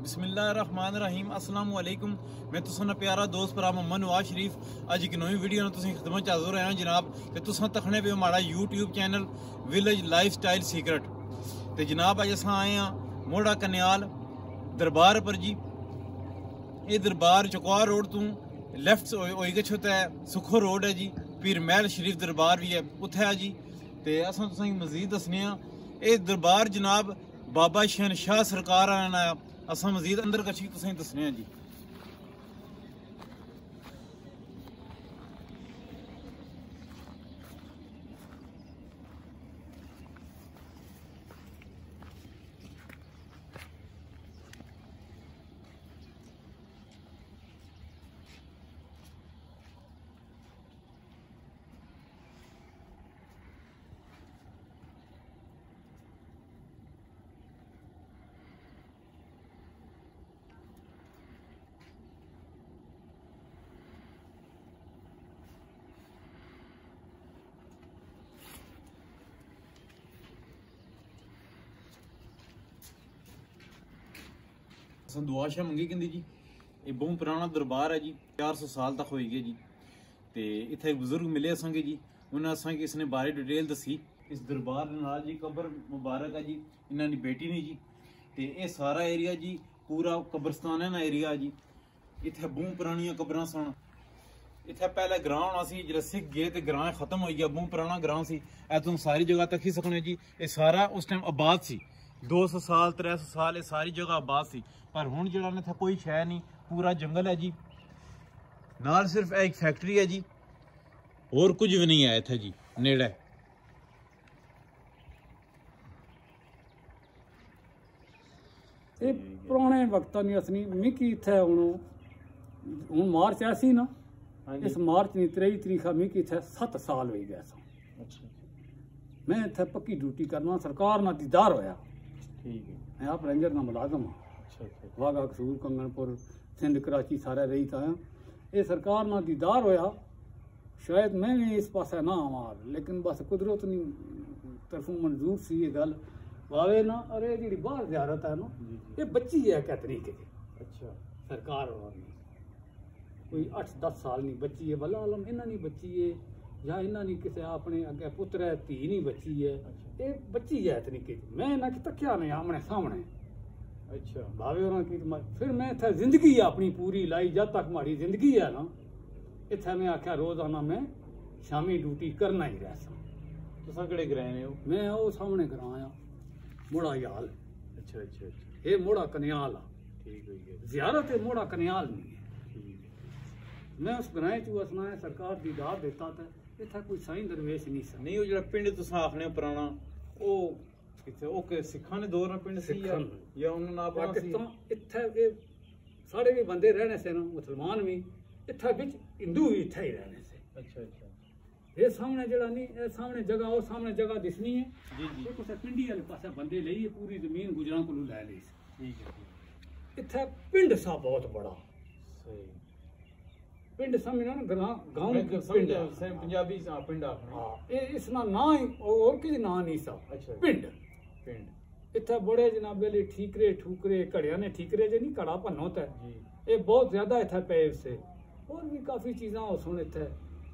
बिस्मिल्लाहिर्रहमानिर्रहीम अस्सलाम वालेकुम। मैं तुसां प्यारा दोस्त भरा मोहम्मद नवाज शरीफ अज एक नवी वीडियो ने तुसीं खिदमत च हाज़र होया जनाब। ते तुसां तकने पे हमारा YouTube channel village life style secret. ते जनाब अज अस आए हैं मोड़ा कन्याल दरबार पर जी। ये दरबार चौकार रोड तू लैफ्ट होई गच होता है सुखो रोड है जी। पीर महल शरीफ दरबार भी है उत्थे है जी। ते असां तुसां मजीद दसने ये दरबार जनाब बाबा शहनशाह सरकार आना है। असां मजीद अंदर कच्छी तुसें दसने जी। दुआ शा मंगी कहती जी। ये बहुत पुराना दरबार है जी, 400 साल तक हो गए जी। तो इतने एक बुजुर्ग मिले असेंगे जी, उन्हें असा इसने बारे डिटेल दसी। इस दरबार नाल जी कबर मुबारक है जी, इन्हों की बेटी ने जी। तो ये सारा एरिया जी पूरा कब्रस्तान है ना एरिया जी। इतने बहुत पुरानिया कबर सन। इतने पहले ग्रां होना सी, जो सिख गए तो ग्रां खत्म हो गया, बहुत पुराना ग्रां सी। तुम सारी जगह तक ही सकने जी। ये सारा उस टाइम आबाद सी, 200 साल 300 साल ये सारी जगह आबाद सी। पर हुण जिहड़ा इत्थे कोई शै नहीं, पूरा जंगल है जी। नाल सिर्फ एक फैक्ट्री है जी, और कुछ भी नहीं है इत्थे जी नेड़े। ये पुराने वक्तां दी असनी मिकी इत्थे हुण मार्च ऐसी ना, इस मार्च नी 23 तरीक मिकी इत्थे 7 साल हो गए सन। मैं इत्थे पक्की ड्यूटी करना, सरकार ना दीदार होया। ठीक है, मैं आप रेंजर ना मुलाजम हाँ। वाघा कसूर कंगनपुर सिंध कराची सारे रही था। ये सरकार ना दीदार होया, शायद मैं भी इस पासे ना आवा, लेकिन बस कुदरत नी तरफों मंजूर सी ये गल वावे ना। अरे जी बाहर ज़ियारत है ना, ये बच्ची है क्या तरीके की। अच्छा, सरकार वाली कोई 8-10 साल नहीं बच्ची है, भला आलम इन्ना नहीं बच्ची है, या इन्ना नहीं किसी अपने अगे पुत्र है धी नहीं बच्ची है। ये बच्ची है तरीके की। मैं ना कि तक्या नहीं आमने सामने। अच्छा, भावे की फिर मैं इत्थे जिंदगी अपनी पूरी लाई, जब तक हमारी जिंदगी है ना इत्थे मैं आख्या रोजाना मैं शामी ड्यूटी करना ही रहसा। तुसां केड़े ग्रां ने हो? मैं वो सामने ग्रां आ मोड़ा याल। अच्छा अच्छा अच्छा, ये मोड़ा कन्याल आ। ठीक है, जियारत है मोड़ा कन्याल नहीं है। मैं उस ग्रां च वसना है, सरकार दीदार देता था। इत्थे कोई साईं दरवेश नहीं सा। नहीं, वो जो पिंड तुसां आखने पुराना वो ओके सिखा ने दौर पिंड सी या उन्होंने अपना सी। इत्थे ये सारे भी बंदे रहने से ना, मुसलमान भी इत्थे बिच हिंदू भी इत्थे ही रहने से। अच्छा अच्छा, ये सामने जड़ा नहीं, ये सामने जगह और सामने जगह दिसनी है जी जी। कुछ पिंडी वाले पासे बंदे लई पूरी जमीन गुजरां को लै ली। ठीक है, इत्थे पिंड सा बहुत बड़ा सही पिंड समझना ना, गांव पिंड पंजाबी पिंड आखना। ये इसना ना ही और किसी ना नहीं सा। अच्छा, पिंड पिंड इत्थे बड़े जनाब वेले ठीकरे ठूकरे घड़िया ने ठीकरे जे नहीं घड़ा भन्नोत है, ये बहुत ज्यादा इत्थे पे से और भी काफी चीज़ां हो सुन इत्थे,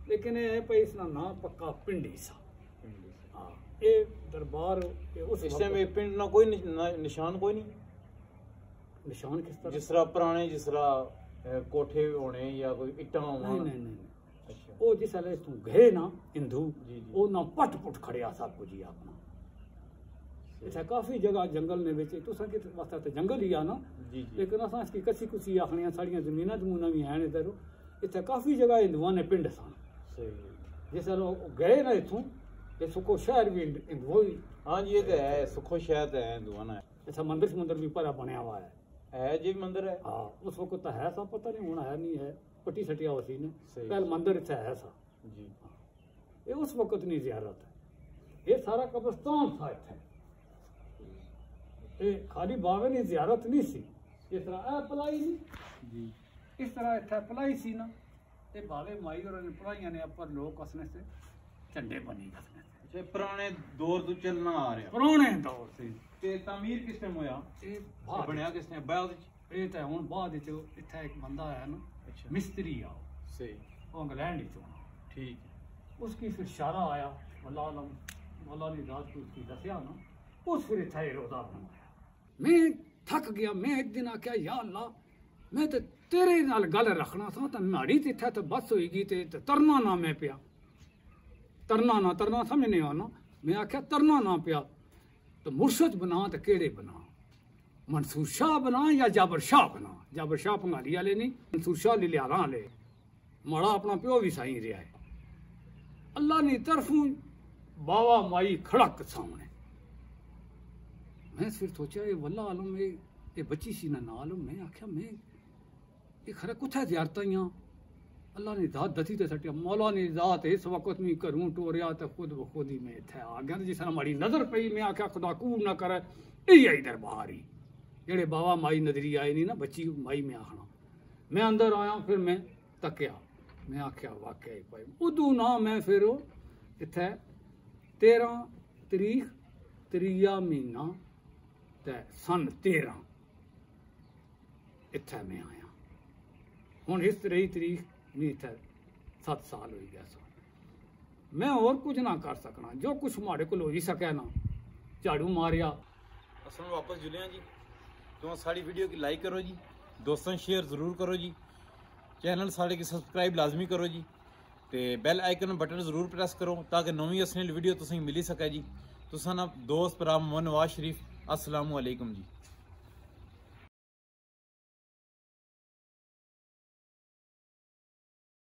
लेकिन ये भाई इसना ना पक्का पिंड ही सा। हाँ, ये दरबार उस टाइम ये पिंड ना कोई निशान कोई नहीं। निशान किस तरह? जिस तरह पुराने जिस तरह कोठे होने या कोई इट्टा होना। नहीं। अच्छा, वो जिस वेले तू गए ना हिंदू, वो ना पट पुट खड़िया सब कुछ ही अपना। इत्थे काफी जगह जंगल ने विच तुसां कि वास्ते ते जंगल ही आ ना जी जी। लेकिन असां इसकी कसी कुसी आखने साड़ियां जमीनां जमूनां भी हैं इधर। इत्थे काफी जगह हिंदुआं ने पिंड सन। सही, जिस वेले गए ना इत्थों, ये सुखो शहर भी हिंदुओं ही। हाँ जी, ये तो है, सुखो शहर तो है हिंदुआं ना। इत्थे मंदिर भी भरा बनया हुआ है जी। मंदिर है हाँ, उस वक्त तो है सा, पता नहीं होना है नहीं है, पट्टी सटिया होती ने पहले मंदिर इत्थे है सा जी। ये उस वक्त नहीं जियारत है, ये सारा कब्रस्तान था इत्थे। ये खाली बावे की जियारत नहीं सी। इस तरह पलाई नहीं जी, इस तरह इत्थे पलाई सी ना, ते बावे माई और पलाइया ने अपर लोग कसने से झंडे बनी कसने से। पुराने दौर तो चलना आ रहा, पुराने दौर से। ते तामीर किस टाइम होया? बनया किस टाइम? ये तो हुण बाद विच इत्थे एक बंदा है ना अच्छा मिस्त्री आ सही वो इंग्लैंड ही चोना ठीक उसकी फिर इशारा आया वल्लाह आलम मौला ने रात को उसकी दसिया ना उस फिर इत्थे रोजा बनवाया मैं थक गया मैं एक दिन आख्या या अल्लाह मैं तो तेरे नाल गल रखना था तो माड़ी तो इत्थे तो बस होएगी ते तरना ना मैं पिया तरना समझ नहीं आना मैं आख्या तरना ना पिया तो मुर्शद बना तो केड़े बना मंसूर शाह बना या जाबर शाह बना जाबर शाह भंगाली वाले नहीं मंसूर शाह लिलियारा वाले माड़ा अपना प्यो भी साईं रहा है अल्लाह ने तरफों बावा माई खड़क सामने मैं फिर सोचा ये वल्ला आलम ये बच्ची सी ना नाल मैं आख्या मैं ये खरा कुत्थे ज़ियारतां ही अल्लाह ने दात दती ते सटिया मौला ने दात इस वक्त में घरों टोरिया तो खुद बखुद ही मैं इत्थे आ गया जिस तरह माड़ी नजर पई मैं आख्या खुदा कूड़ ना करे यही आई दरबार ही जेड़े बाबा माई नजरी आए नहीं ना बच्ची माई में आखना मैं अंदर आया फिर मैं तकिया मैं आख्या वाकई भाई उदू ना मैं फिर इत्थे 13 तरीक 3 महीना ते सन 13 इत्थे मैं आया हुण इस 3 तरीक में इत्थे 7 साल हो गया सन मैं और कुछ ना कर सकना जो कुछ माड़े को हो सकै ना झाड़ू मारिया असल वापस जुलिया जी तो साड़ी वीडियो की लाइक करो जी दोस्तों शेयर ज़रूर करो जी चैनल साढ़े की सब्सक्राइब लाजमी करो जी ते बैल आइकन बटन ज़रूर प्रेस करो ताकि नवी असली वीडियो तुसें मिली सके जी तुसां ना दोस्त भरा मोहन नवाज शरीफ अस्सलामु अलैकुम जी।